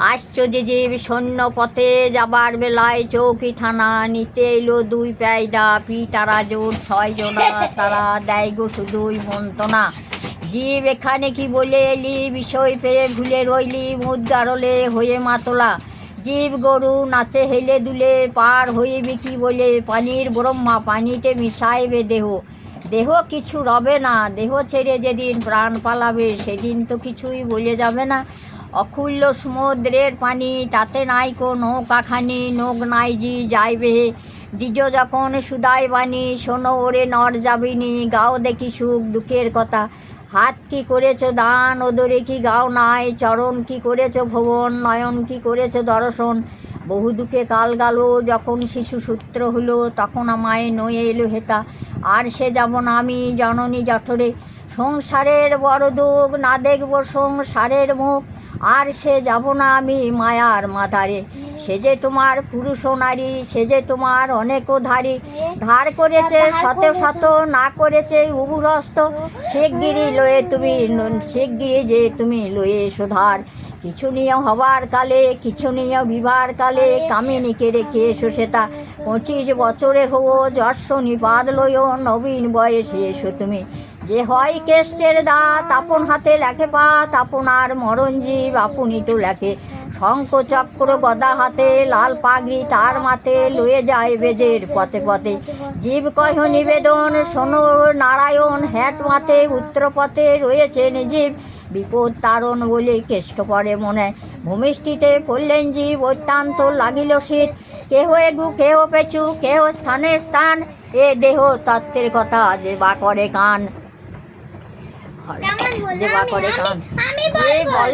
আশ্চর্য জীব সৈন্য পথে যাবার বেলায় চৌকি থানা নিতে এলো দুই প্যায়দা তারা জোর 6 জনা তারা দেয় গো শুধুই মন্তনা। জীব এখানে কি বলে এলি বিষয় পেয়ে ভুলে রইলি মুদ্রারলে হয়ে মাতলা। জীব গরু নাচে হেলে দুলে পার হইবি কি বলে পানির ব্রহ্মা পানিতে মিশাইবে দেহ। দেহ কিছু রবে না, দেহ ছেড়ে যেদিন প্রাণ পালাবে সেদিন তো কিছুই বলে যাবে না। অকুল্য সমুদ্রের পানি তাতে নাই কো নৌকাখানি নৌক নাই জি যাইবে দ্বিজ যখন সুদাই বাণী শোনো ওরে নর যাবিনি গাও দেখি সুখ দুঃখের কথা। হাত কি করেছ দান ওদরে কি গাও নাই চরণ কি করেছ ভুবন নয়ন কি করেছ দর্শন। বহু দুঃখে কাল গেল যখন শিশু সূত্র হলো তখন আমায় নয়ে এলো হেতা। আর সে যাব না আমি জননী জঠরে সংসারের বড় দুঃখ না দেখব সংসারের মুখ। আর সে যাব না আমি মায়ার মাধারে সে যে তোমার পুরুষ নারী সে যে তোমার অনেকও ধারী। ধার করেছে শত শত না করেছে উবুরস্ত শিগগিরি লয়ে তুমি শিগগিরি যে তুমি লয়ে এসো ধার। কিছু নিয়ে হবার কালে কিছু নিয়ে বিবার কালে কামিনীকে রেখে এসো সেটা। 25 বছরের হবো যশ নিপাত লয় নবীন বয়সে এসো তুমি। যে হয় কেষ্টের দাঁত আপন হাতে লেখে পাত আপনার মরণ জীব আপনি তো লেখে। শঙ্খ চক্র গদা হাতে লাল পাগড়ি তার মাথে লয়ে যায় বেজের পথে পথে। জীব কহ নিবেদন শোনো নারায়ণ হ্যাট মাথে উত্তর পথে রয়েছেন জীব বিপদ তারণ বলে কেষ্ট পরে মনে। ভূমিষ্ঠিতে পড়লেন জীব অত্যন্ত লাগিল শীত। কেহ এগু কেহ পেছু কেহ স্থানে স্থান এ দেহ তত্ত্বের কথা যে বা করে কান যে বা করে কান যে বলে